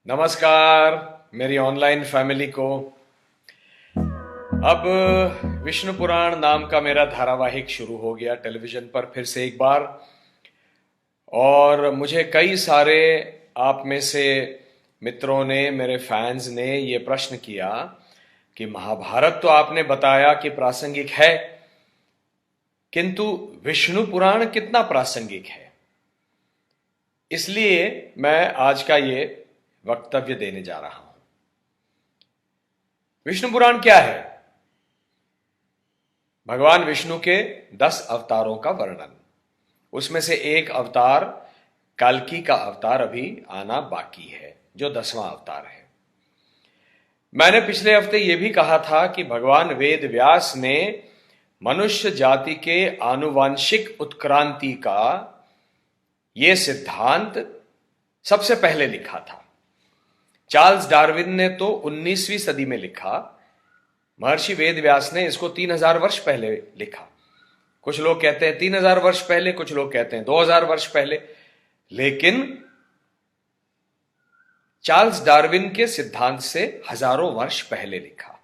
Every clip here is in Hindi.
नमस्कार मेरी ऑनलाइन फैमिली को। अब विष्णु पुराण नाम का मेरा धारावाहिक शुरू हो गया टेलीविजन पर फिर से एक बार। और मुझे कई सारे आप में से मित्रों ने, मेरे फैंस ने ये प्रश्न किया कि महाभारत तो आपने बताया कि प्रासंगिक है, किंतु विष्णु पुराण कितना प्रासंगिक है। इसलिए मैं आज का ये वक्तव्य देने जा रहा हूं। विष्णु पुराण क्या है? भगवान विष्णु के 10 अवतारों का वर्णन। उसमें से एक अवतार कल्कि का अवतार अभी आना बाकी है, जो 10वां अवतार है। मैंने पिछले हफ्ते यह भी कहा था कि भगवान वेद व्यास ने मनुष्य जाति के आनुवांशिक उत्क्रांति का यह सिद्धांत सबसे पहले लिखा था। चार्ल्स डार्विन ने तो 19वीं सदी में लिखा, महर्षि वेद व्यास ने इसको 3000 वर्ष पहले लिखा। कुछ लोग कहते हैं 3000 वर्ष पहले, कुछ लोग कहते हैं 2000 वर्ष पहले, लेकिन चार्ल्स डार्विन के सिद्धांत से हजारों वर्ष पहले लिखा।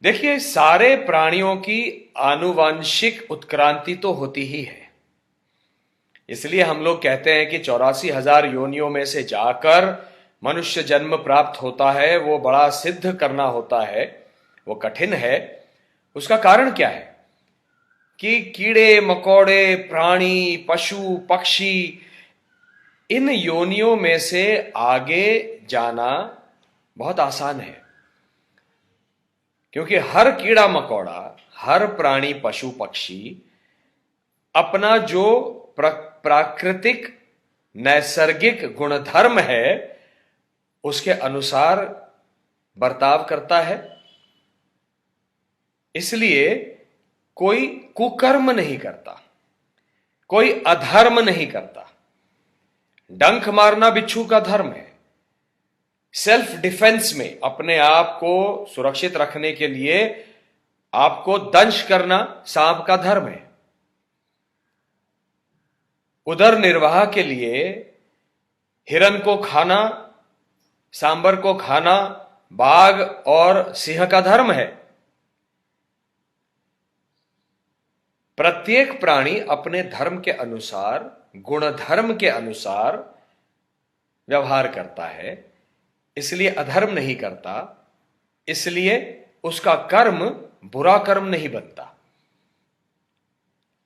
देखिए, सारे प्राणियों की आनुवांशिक उत्क्रांति तो होती ही है। इसलिए हम लोग कहते हैं कि 84,000 योनियों में से जाकर मनुष्य जन्म प्राप्त होता है। वो बड़ा सिद्ध करना होता है, वो कठिन है। उसका कारण क्या है कि कीड़े मकोड़े, प्राणी, पशु, पक्षी, इन योनियों में से आगे जाना बहुत आसान है, क्योंकि हर कीड़ा मकोड़ा, हर प्राणी, पशु, पक्षी अपना जो प्राकृतिक नैसर्गिक गुणधर्म है उसके अनुसार बर्ताव करता है। इसलिए कोई कुकर्म नहीं करता, कोई अधर्म नहीं करता। डंक मारना बिच्छू का धर्म है। सेल्फ डिफेंस में अपने आप को सुरक्षित रखने के लिए आपको दंश करना सांप का धर्म है। उदर निर्वाह के लिए हिरन को खाना, सांबर को खाना बाघ और सिंह का धर्म है। प्रत्येक प्राणी अपने धर्म के अनुसार, गुणधर्म के अनुसार व्यवहार करता है, इसलिए अधर्म नहीं करता। इसलिए उसका कर्म बुरा कर्म नहीं बनता।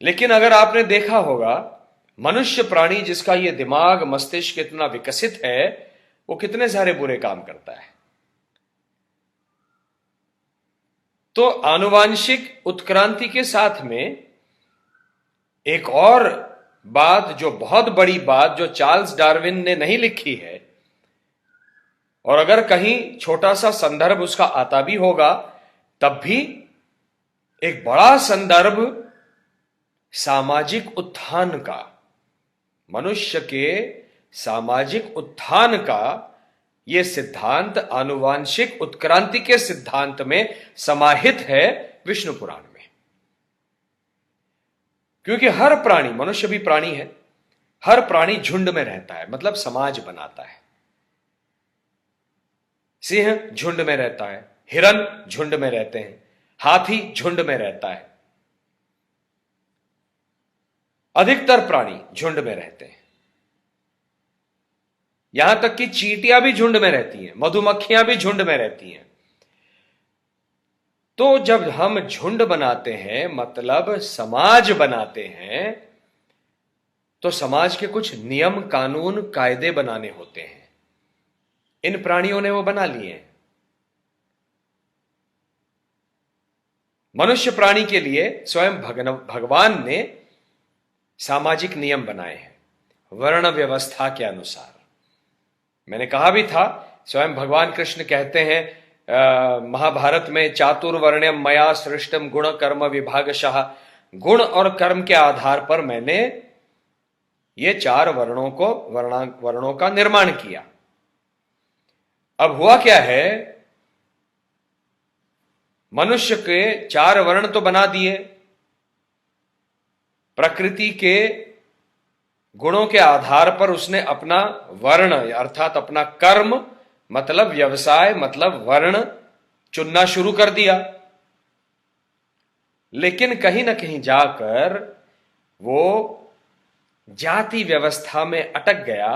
लेकिन अगर आपने देखा होगा, मनुष्य प्राणी जिसका यह दिमाग, मस्तिष्क इतना विकसित है, वो कितने सारे बुरे काम करता है। तो आनुवांशिक उत्क्रांति के साथ में एक और बात, जो बहुत बड़ी बात, जो चार्ल्स डार्विन ने नहीं लिखी है, और अगर कहीं छोटा सा संदर्भ उसका आता भी होगा, तब भी एक बड़ा संदर्भ सामाजिक उत्थान का, मनुष्य के सामाजिक उत्थान का यह सिद्धांत आनुवांशिक उत्क्रांति के सिद्धांत में समाहित है विष्णु पुराण में। क्योंकि हर प्राणी, मनुष्य भी प्राणी है, हर प्राणी झुंड में रहता है, मतलब समाज बनाता है। सिंह झुंड में रहता है, हिरन झुंड में रहते हैं, हाथी झुंड में रहता है, अधिकतर प्राणी झुंड में रहते हैं। यहां तक कि चींटियां भी झुंड में रहती हैं, मधुमक्खियां भी झुंड में रहती हैं। तो जब हम झुंड बनाते हैं, मतलब समाज बनाते हैं, तो समाज के कुछ नियम, कानून, कायदे बनाने होते हैं। इन प्राणियों ने वो बना लिए हैं। मनुष्य प्राणी के लिए स्वयं भगवान ने सामाजिक नियम बनाए हैं, वर्ण व्यवस्था के अनुसार। मैंने कहा भी था, स्वयं भगवान कृष्ण कहते हैं महाभारत में, चातुर्वर्ण्यम मया सृष्टम गुण कर्म विभागशः। गुण और कर्म के आधार पर मैंने ये 4 वर्णों का निर्माण किया। अब हुआ क्या है, मनुष्य के 4 वर्ण तो बना दिए, प्रकृति के गुणों के आधार पर उसने अपना वर्ण अर्थात अपना कर्म मतलब व्यवसाय मतलब वर्ण चुनना शुरू कर दिया। लेकिन कहीं ना कहीं जाकर वो जाति व्यवस्था में अटक गया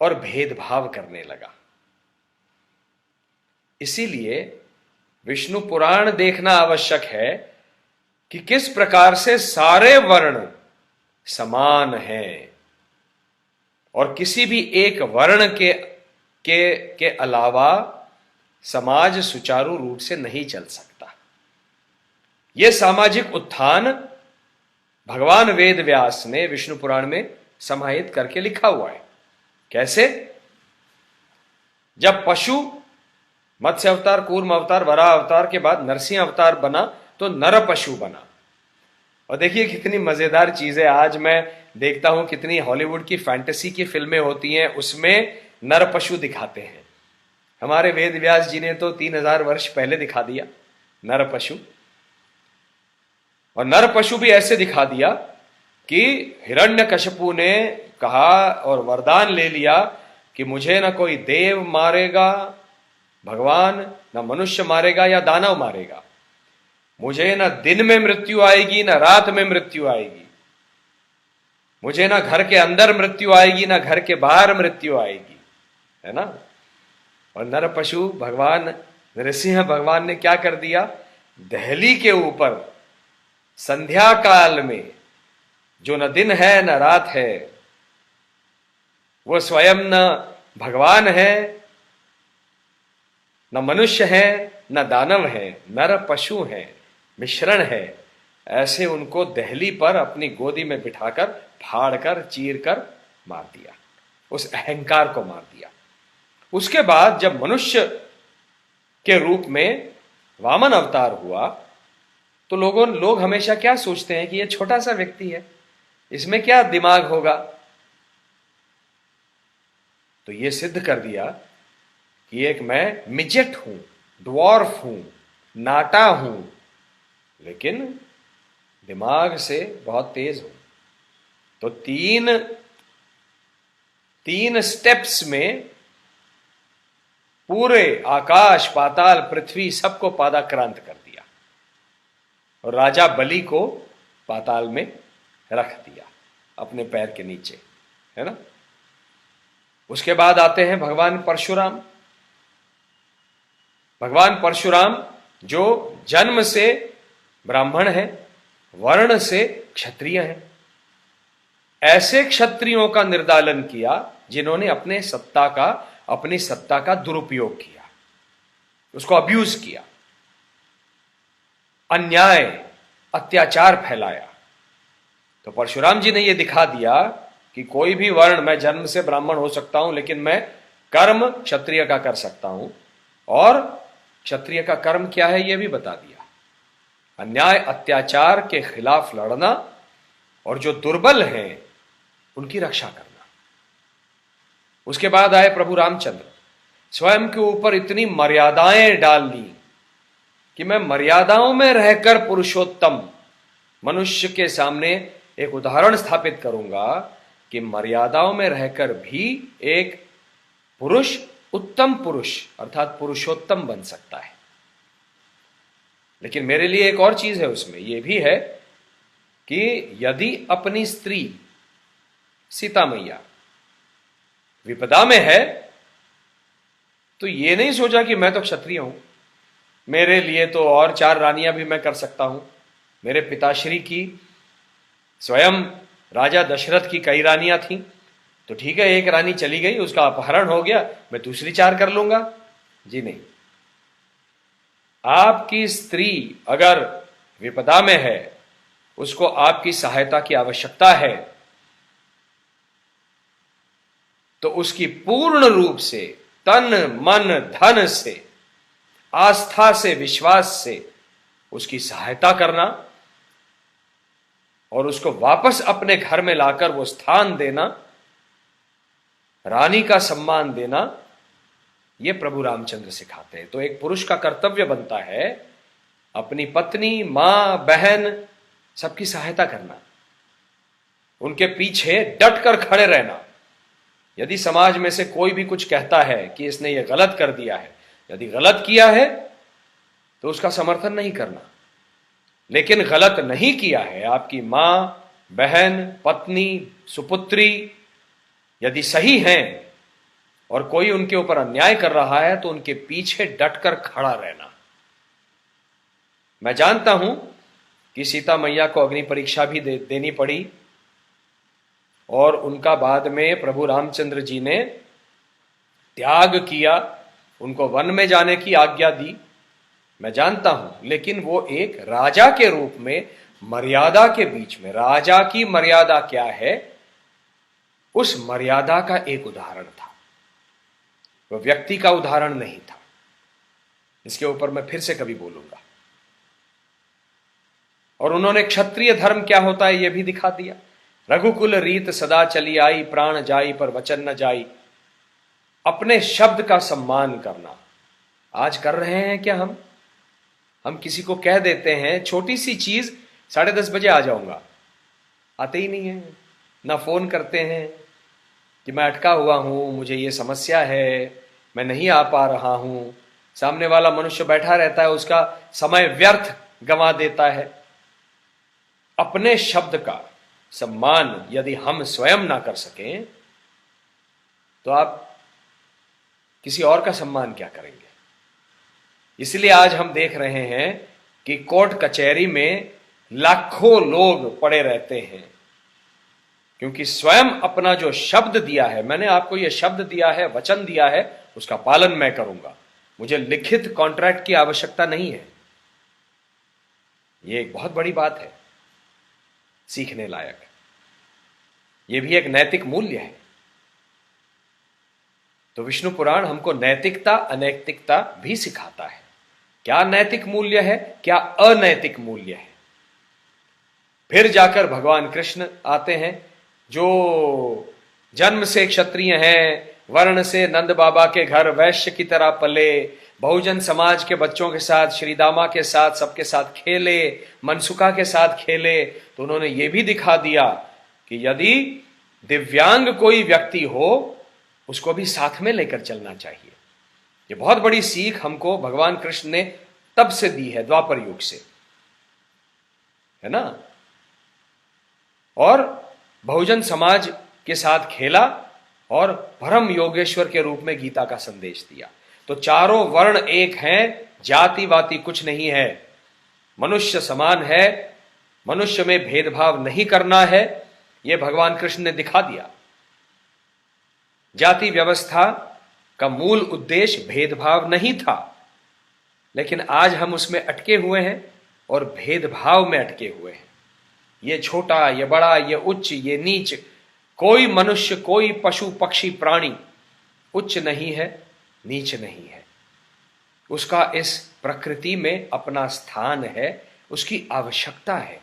और भेदभाव करने लगा। इसीलिए विष्णु पुराण देखना आवश्यक है कि किस प्रकार से सारे वर्ण समान हैं और किसी भी एक वर्ण के अलावा समाज सुचारू रूप से नहीं चल सकता। यह सामाजिक उत्थान भगवान वेद व्यास ने विष्णु पुराण में समाहित करके लिखा हुआ है। कैसे? जब पशु मत्स्य अवतार, कूर्म अवतार, वराह अवतार के बाद नरसिंह अवतार बना तो नर पशु बना। और देखिए कितनी मजेदार चीज है, आज मैं देखता हूं कितनी हॉलीवुड की फैंटेसी की फिल्में होती हैं, उसमें नर पशु दिखाते हैं। हमारे वेद व्यास जी ने तो 3000 वर्ष पहले दिखा दिया नर पशु। और नर पशु भी ऐसे दिखा दिया कि हिरण्यकशिपु ने कहा और वरदान ले लिया कि मुझे ना कोई देव मारेगा भगवान, ना मनुष्य मारेगा या दानव मारेगा, मुझे ना दिन में मृत्यु आएगी ना रात में मृत्यु आएगी, मुझे ना घर के अंदर मृत्यु आएगी ना घर के बाहर मृत्यु आएगी, है ना। और नर पशु भगवान नरसिंह भगवान ने क्या कर दिया, दहली के ऊपर संध्या काल में जो न दिन है न रात है, वो स्वयं न भगवान है न मनुष्य है न दानव है, नर पशु है, मिश्रण है, ऐसे उनको दहली पर अपनी गोदी में बिठाकर फाड़कर चीरकर मार दिया, उस अहंकार को मार दिया। उसके बाद जब मनुष्य के रूप में वामन अवतार हुआ तो लोग हमेशा क्या सोचते हैं कि ये छोटा सा व्यक्ति है, इसमें क्या दिमाग होगा। तो ये सिद्ध कर दिया कि एक मैं मिजेट हूं, ड्वार्फ हूं, नाटा हूं, लेकिन दिमाग से बहुत तेज हूं। तो तीन स्टेप्स में पूरे आकाश पाताल पृथ्वी सबको पादाक्रांत कर दिया और राजा बलि को पाताल में रख दिया अपने पैर के नीचे, है ना। उसके बाद आते हैं भगवान परशुराम। भगवान परशुराम जो जन्म से ब्राह्मण है, वर्ण से क्षत्रिय है, ऐसे क्षत्रियों का निर्दालन किया जिन्होंने अपनी सत्ता का दुरुपयोग किया, उसको अब्यूज किया, अन्याय अत्याचार फैलाया। तो परशुराम जी ने यह दिखा दिया कि कोई भी वर्ण, मैं जन्म से ब्राह्मण हो सकता हूं लेकिन मैं कर्म क्षत्रिय का कर सकता हूं, और क्षत्रिय का कर्म क्या है यह भी बता दिया। अन्याय अत्याचार के खिलाफ लड़ना और जो दुर्बल हैं उनकी रक्षा करना। उसके बाद आए प्रभु रामचंद्र, स्वयं के ऊपर इतनी मर्यादाएं डाल ली कि मैं मर्यादाओं में रहकर पुरुषोत्तम मनुष्य के सामने एक उदाहरण स्थापित करूंगा कि मर्यादाओं में रहकर भी एक पुरुष उत्तम पुरुष अर्थात पुरुषोत्तम बन सकता है। लेकिन मेरे लिए एक और चीज है उसमें, यह भी है कि यदि अपनी स्त्री सीता मैया विपदा में है तो यह नहीं सोचा कि मैं तो क्षत्रिय हूं, मेरे लिए तो और 4 रानियां भी मैं कर सकता हूं। मेरे पिताश्री की, स्वयं राजा दशरथ की कई रानियां थीं, तो ठीक है एक रानी चली गई, उसका अपहरण हो गया, मैं दूसरी 4 कर लूंगा। जी नहीं, आपकी स्त्री अगर विपदा में है, उसको आपकी सहायता की आवश्यकता है, तो उसकी पूर्ण रूप से तन मन धन से, आस्था से, विश्वास से उसकी सहायता करना और उसको वापस अपने घर में लाकर वो स्थान देना, रानी का सम्मान देना, ये प्रभु रामचंद्र सिखाते हैं। तो एक पुरुष का कर्तव्य बनता है अपनी पत्नी, मां, बहन सबकी सहायता करना, उनके पीछे डट कर खड़े रहना। यदि समाज में से कोई भी कुछ कहता है कि इसने ये गलत कर दिया है, यदि गलत किया है तो उसका समर्थन नहीं करना। लेकिन गलत नहीं किया है, आपकी मां, बहन, पत्नी, सुपुत्री यदि सही हैं और कोई उनके ऊपर अन्याय कर रहा है तो उनके पीछे डटकर खड़ा रहना। मैं जानता हूं कि सीता मैया को अग्नि परीक्षा भी देनी पड़ी और उनका बाद में प्रभु रामचंद्र जी ने त्याग किया, उनको वन में जाने की आज्ञा दी, मैं जानता हूं। लेकिन वो एक राजा के रूप में मर्यादा के बीच में, राजा की मर्यादा क्या है, उस मर्यादा का एक उदाहरण था, वो व्यक्ति का उदाहरण नहीं था। इसके ऊपर मैं फिर से कभी बोलूंगा। और उन्होंने क्षत्रिय धर्म क्या होता है यह भी दिखा दिया। रघुकुल रीत सदा चली आई, प्राण जाई पर वचन न जाई। अपने शब्द का सम्मान करना आज कर रहे हैं क्या हम किसी को कह देते हैं छोटी सी चीज 10:30 बजे आ जाऊंगा, आते ही नहीं है। ना फोन करते हैं कि मैं अटका हुआ हूं, मुझे ये समस्या है, मैं नहीं आ पा रहा हूं। सामने वाला मनुष्य बैठा रहता है, उसका समय व्यर्थ गंवा देता है। अपने शब्द का सम्मान यदि हम स्वयं ना कर सकें तो आप किसी और का सम्मान क्या करेंगे। इसलिए आज हम देख रहे हैं कि कोर्ट कचहरी में लाखों लोग पड़े रहते हैं, क्योंकि स्वयं अपना जो शब्द दिया है, मैंने आपको यह शब्द दिया है, वचन दिया है, उसका पालन मैं करूंगा। मुझे लिखित कॉन्ट्रैक्ट की आवश्यकता नहीं है। यह एक बहुत बड़ी बात है, सीखने लायक। यह भी एक नैतिक मूल्य है। तो विष्णु पुराण हमको नैतिकता अनैतिकता भी सिखाता है। क्या नैतिक मूल्य है, क्या अनैतिक मूल्य है। फिर जाकर भगवान कृष्ण आते हैं, जो जन्म से क्षत्रिय हैं, वर्ण से नंद बाबा के घर वैश्य की तरह पले, बहुजन समाज के बच्चों के साथ, श्रीदामा के साथ, सबके साथ खेले, मनसुखा के साथ खेले। तो उन्होंने ये भी दिखा दिया कि यदि दिव्यांग कोई व्यक्ति हो उसको भी साथ में लेकर चलना चाहिए। ये बहुत बड़ी सीख हमको भगवान कृष्ण ने तब से दी है, द्वापर युग से, है ना। और बहुजन समाज के साथ खेला और परम योगेश्वर के रूप में गीता का संदेश दिया। तो चारों वर्ण एक हैं, जाति वाति कुछ नहीं है, मनुष्य समान है, मनुष्य में भेदभाव नहीं करना है, यह भगवान कृष्ण ने दिखा दिया। जाति व्यवस्था का मूल उद्देश्य भेदभाव नहीं था, लेकिन आज हम उसमें अटके हुए हैं और भेदभाव में अटके हुए हैं। ये छोटा, ये बड़ा, ये उच्च, ये नीच, कोई मनुष्य, कोई पशु पक्षी प्राणी उच्च नहीं है, नीच नहीं है। उसका इस प्रकृति में अपना स्थान है, उसकी आवश्यकता है।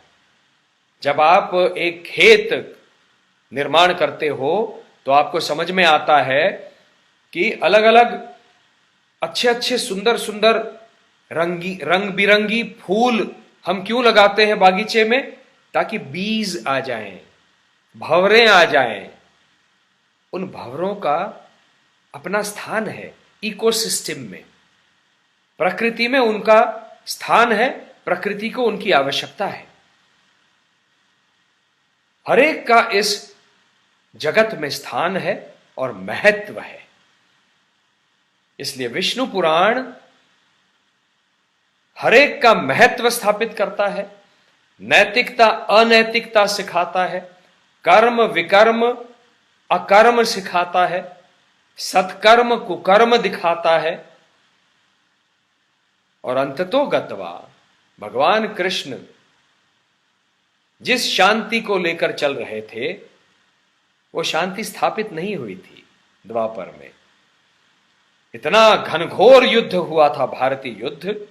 जब आप एक खेत निर्माण करते हो तो आपको समझ में आता है कि अलग अलग अच्छे अच्छे सुंदर सुंदर रंग बिरंगी फूल हम क्यों लगाते हैं बागीचे में, ताकि बीज आ जाएं, भंवरें आ जाएं। उन भंवरों का अपना स्थान है इकोसिस्टम में, प्रकृति में उनका स्थान है, प्रकृति को उनकी आवश्यकता है। हरेक का इस जगत में स्थान है और महत्व है। इसलिए विष्णु पुराण हरेक का महत्व स्थापित करता है, नैतिकता अनैतिकता सिखाता है, कर्म विकर्म अकर्म सिखाता है, सत्कर्म कुकर्म दिखाता है। और अंततो गत्वा भगवान कृष्ण जिस शांति को लेकर चल रहे थे वो शांति स्थापित नहीं हुई थी। द्वापर में इतना घनघोर युद्ध हुआ था, भारतीय युद्ध,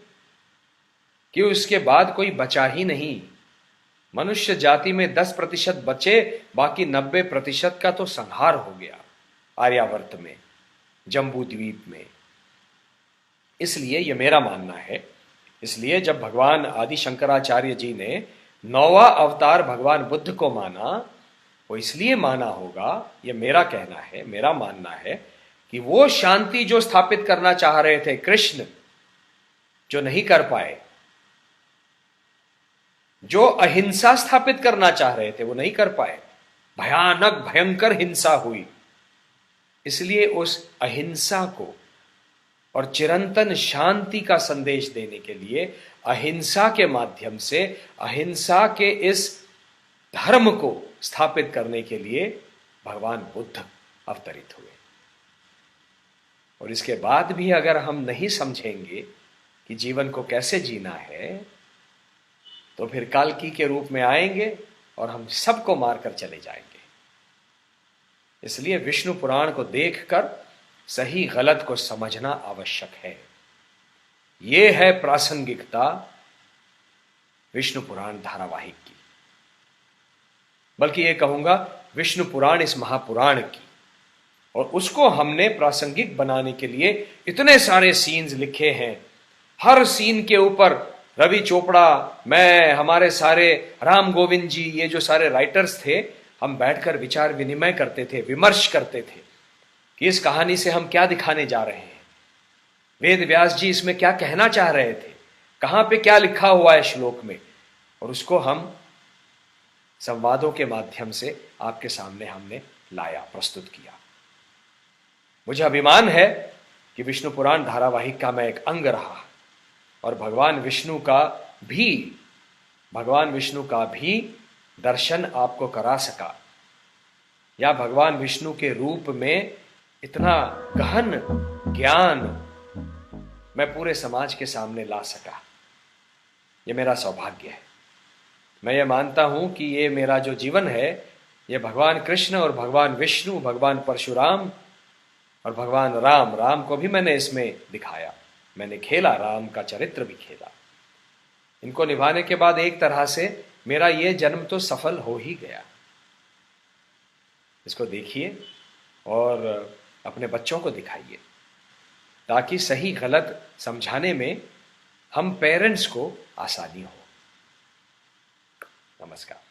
कि उसके बाद कोई बचा ही नहीं। मनुष्य जाति में 10% बचे, बाकी 90% का तो संहार हो गया आर्यावर्त में, जम्बू द्वीप में। इसलिए यह मेरा मानना है, इसलिए जब भगवान आदि शंकराचार्य जी ने 9वां अवतार भगवान बुद्ध को माना वो इसलिए माना होगा, ये मेरा कहना है, मेरा मानना है कि वो शांति जो स्थापित करना चाह रहे थे कृष्ण, जो नहीं कर पाए, जो अहिंसा स्थापित करना चाह रहे थे वो नहीं कर पाए, भयानक भयंकर हिंसा हुई, इसलिए उस अहिंसा को और चिरंतन शांति का संदेश देने के लिए अहिंसा के माध्यम से, अहिंसा के इस धर्म को स्थापित करने के लिए भगवान बुद्ध अवतरित हुए। और इसके बाद भी अगर हम नहीं समझेंगे कि जीवन को कैसे जीना है, तो फिर काल्की के रूप में आएंगे और हम सबको मारकर चले जाएंगे। इसलिए विष्णु पुराण को देखकर सही गलत को समझना आवश्यक है। यह है प्रासंगिकता विष्णु पुराण धारावाहिक की, बल्कि यह कहूंगा विष्णु पुराण इस महापुराण की। और उसको हमने प्रासंगिक बनाने के लिए इतने सारे सीन्स लिखे हैं। हर सीन के ऊपर रवि चोपड़ा, मैं, हमारे सारे राम गोविंद जी, ये जो सारे राइटर्स थे, हम बैठकर विचार विनिमय करते थे, विमर्श करते थे कि इस कहानी से हम क्या दिखाने जा रहे हैं, वेद व्यास जी इसमें क्या कहना चाह रहे थे, कहां पे क्या लिखा हुआ है श्लोक में, और उसको हम संवादों के माध्यम से आपके सामने हमने लाया, प्रस्तुत किया। मुझे अभिमान है कि विष्णु पुराण धारावाहिक का मैं एक अंग रहा और भगवान विष्णु का भी दर्शन आपको करा सका, या भगवान विष्णु के रूप में इतना गहन ज्ञान मैं पूरे समाज के सामने ला सका। यह मेरा सौभाग्य है। मैं ये मानता हूं कि ये मेरा जो जीवन है, ये भगवान कृष्ण और भगवान विष्णु, भगवान परशुराम और भगवान राम, राम को भी मैंने इसमें दिखाया, मैंने खेला, राम का चरित्र भी खेला। इनको निभाने के बाद एक तरह से मेरा ये जन्म तो सफल हो ही गया। इसको देखिए और अपने बच्चों को दिखाइए, ताकि सही गलत समझाने में हम पेरेंट्स को आसानी हो। नमस्कार।